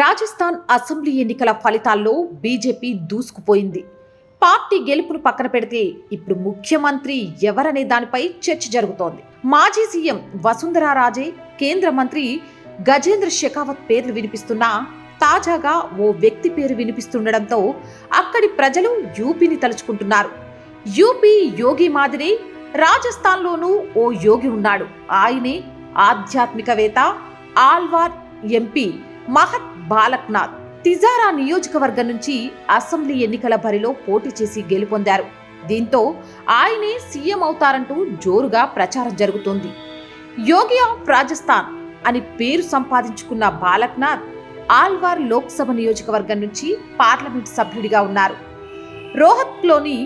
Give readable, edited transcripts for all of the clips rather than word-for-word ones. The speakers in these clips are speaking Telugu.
రాజస్థాన్ అసెంబ్లీ ఎన్నికల ఫలితాల్లో బీజేపీ దూసుకుపోయింది. పార్టీ గెలుపును పక్కన పెడితే ఇప్పుడు ముఖ్యమంత్రి ఎవరనే దానిపై చర్చ జరుగుతోంది. మాజీ సీఎం వసుంధరా రాజే, కేంద్ర మంత్రి గజేంద్ర షెకావత్ పేర్లు వినిపిస్తున్నా తాజాగా ఓ వ్యక్తి పేరు వినిపిస్తుండటంతో అక్కడి ప్రజలు యూపీని తలుచుకుంటున్నారు. యూపీ యోగి మాదిరి రాజస్థాన్లోనూ ఓ యోగి ఉన్నాడు. ఆయనే ఆధ్యాత్మికవేత్త, ఆల్వార్ ఎంపీ మహత్ బాలక్నాథ్. తిజారా నియోజకవర్గం నుంచి అసెంబ్లీ ఎన్నికల బరిలో పోటీ చేసి గెలుపొందారు. దీంతో ఆయనే సీఎం అవుతారంటూ జోరుగా ప్రచారం జరుగుతోంది. యోగి ఆఫ్ రాజస్థాన్ అని పేరు సంపాదించుకున్న బాలక్నాథ్ ఆల్వార్ లోక్సభ నియోజకవర్గం నుంచి పార్లమెంట్ సభ్యుడిగా ఉన్నారు. రోహత్క్లోని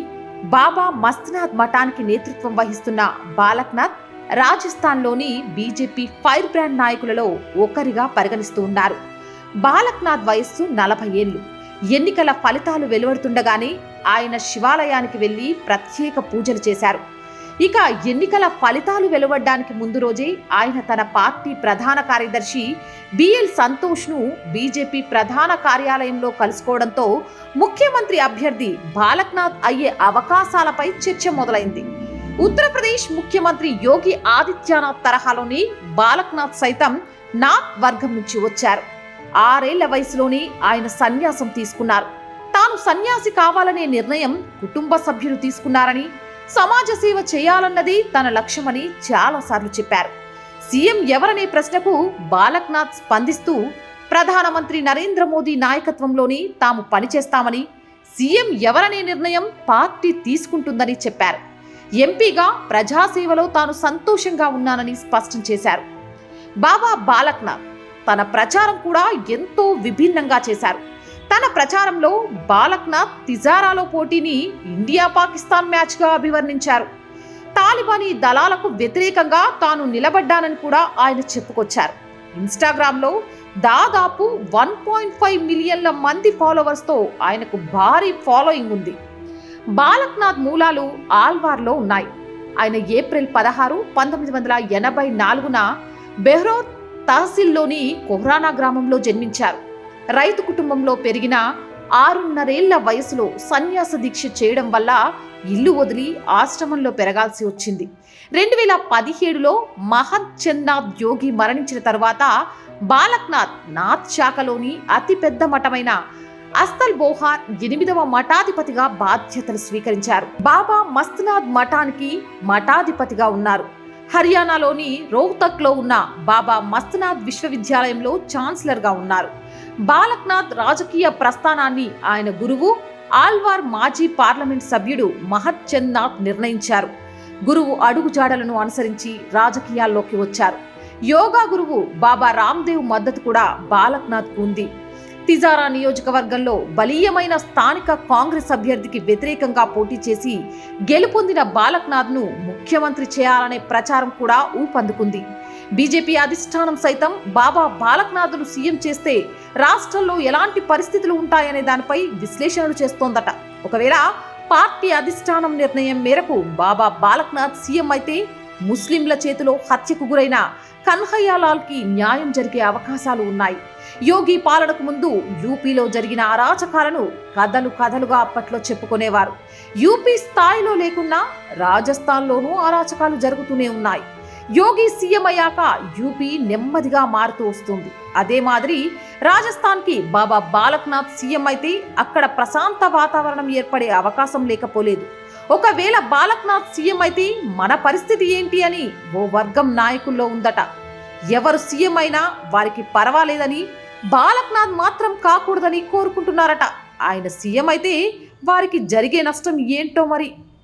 బాబా మస్తనాథ్ మఠానికి నేతృత్వం వహిస్తున్న బాలక్నాథ్ రాజస్థాన్లోని బీజేపీ ఫైర్ బ్రాండ్ నాయకులలో ఒకరిగా పరిగణిస్తూ ఉన్నారు. బాలక్నాథ్ వయస్సు 40 ఏళ్లు. ఎన్నికల ఫలితాలు వెలువడుతుండగానే ఆయన శివాలయానికి వెళ్లి ప్రత్యేక పూజలు చేశారు. ఇక ఎన్నికల ఫలితాలు వెలువడడానికి ముందు రోజే ఆయన తన పార్టీ ప్రధాన కార్యదర్శి బిఎల్ సంతోష్ను బీజేపీ ప్రధాన కార్యాలయంలో కలుసుకోవడంతో ముఖ్యమంత్రి అభ్యర్థి బాలక్నాథ్ అయ్యే అవకాశాలపై చర్చ మొదలైంది. ఉత్తరప్రదేశ్ ముఖ్యమంత్రి యోగి ఆదిత్యనాథ్ తరహాలోని బాలక్నాథ్ సైతం నాథ్ వర్గం నుంచి వచ్చారు. 6 ఏళ్ల వయసులోనే ఆయన సన్యాసం తీసుకున్నారు. తాను సన్యాసి కావాలనే నిర్ణయం కుటుంబ సభ్యులు తీసుకున్నారని, సమాజ సేవ చేయాలన్నది తన లక్ష్యమని చాలాసార్లు చెప్పారు. సీఎం ఎవరనే ప్రశ్నకు బాలక్నాథ్ స్పందిస్తూ ప్రధానమంత్రి నరేంద్ర మోదీ నాయకత్వంలోనే తాము పనిచేస్తామని, సీఎం ఎవరనే నిర్ణయం పార్టీ తీసుకుంటుందని చెప్పారు. ఎంపీగా ప్రజాసేవలో తాను సంతోషంగా ఉన్నానని స్పష్టం చేశారు. బాబా బాలక్నాథ్ తన ప్రచారం కూడా ఎంతో విభిన్నంగా చేశారు. తన ప్రచారంలో బాలక్నాథ్ తిజారాలో పోటీని ఇండియా పాకిస్తాన్ మ్యాచ్గా అభివర్ణించారు. తాలిబానీ దళాలకు వ్యతిరేకంగా తాను నిలబడ్డానని కూడా ఆయన చెప్పుకొచ్చారు. ఇన్స్టాగ్రామ్లో దాదాపు 1.5 మిలియన్ల మంది ఫాలోవర్స్తో ఆయనకు భారీ ఫాలోయింగ్ ఉంది. బాలక్నాథ్ మూలాలు ఆల్వార్లో ఉన్నాయి. ఆయన ఏప్రిల్ 16, 1984న బెహ్రోత్ తహసీల్లోని కొహ్రానా గ్రామంలో జన్మించారు. రైతు కుటుంబంలో పెరిగిన 6.5 ఏళ్ల వయసులో సన్యాస దీక్ష చేయడం వల్ల ఇల్లు వదిలి ఆశ్రమంలో పెరగాల్సి వచ్చింది. 2017లో మహత్ చంద్నాథ్ యోగి మరణించిన తర్వాత బాలక్నాథ్ నాథ్ శాఖలోని అతిపెద్ద మఠమైన అస్తల్ బోహార్ 8వ మఠాధిపతిగా బాధ్యతలు స్వీకరించారు. బాబా మస్తనాథ్ మఠానికి మఠాధిపతిగా ఉన్నారు. హర్యానాలోని రోహ్తక్లో ఉన్న బాబా మస్తనాథ్ విశ్వవిద్యాలయంలో ఛాన్సలర్గా ఉన్నారు. బాలక్నాథ్ రాజకీయ ప్రస్థానాన్ని ఆయన గురువు, ఆల్వార్ మాజీ పార్లమెంట్ సభ్యుడు మహత్ చంద్నాథ్ నిర్ణయించారు. గురువు అడుగుజాడలను అనుసరించి రాజకీయాల్లోకి వచ్చారు. యోగా గురువు బాబా రామ్దేవ్ మద్దతు కూడా బాలక్నాథ్కు ఉంది. తిజారా నియోజకవర్గంలో బలీయమైన స్థానిక కాంగ్రెస్ అభ్యర్థికి వ్యతిరేకంగా పోటీ చేసి గెలుపొందిన బాలక్నాథ్ను ముఖ్యమంత్రి చేయాలనే ప్రచారం కూడా ఊపందుకుంది. బీజేపీ అధిష్టానం సైతం బాబా బాలక్నాథ్ను సీఎం చేస్తే రాష్ట్రంలో ఎలాంటి పరిస్థితులు ఉంటాయనే దానిపై విశ్లేషణలు చేస్తోందట. ఒకవేళ పార్టీ అధిష్టానం నిర్ణయం మేరకు బాబా బాలక్నాథ్ సీఎం అయితే ముస్లింల చేతిలో హత్యకు గురైన కన్హయ్యాలాల్కి న్యాయం జరిగే అవకాశాలు ఉన్నాయి. యోగి పాలనకు ముందు యూపీలో జరిగిన అరాచకాలను కథలుగా అప్పట్లో చెప్పుకునేవారు. యూపీ స్థాయిలో లేకున్నా రాజస్థాన్లోనూ అరాచకాలు జరుగుతూనే ఉన్నాయి. యోగి సీఎం అయ్యాక యూపీ నెమ్మదిగా మారుతూ వస్తుంది. అదే మాదిరి రాజస్థాన్కి బాబా బాలక్నాథ్ సీఎం అయితే అక్కడ ప్రశాంత వాతావరణం ఏర్పడే అవకాశం లేకపోలేదు. ఒకవేళ బాలక్నాథ్ సీఎం అయితే మన పరిస్థితి ఏంటి అని ఓ వర్గం నాయకుల్లో ఉందట. ఎవరు సీఎం అయినా వారికి పర్వాలేదని, బాలక్నాథ్ మాత్రం కాకూడదని కోరుకుంటున్నారట. ఆయన సీఎం అయితే వారికి జరిగే నష్టం ఏంటో మరి.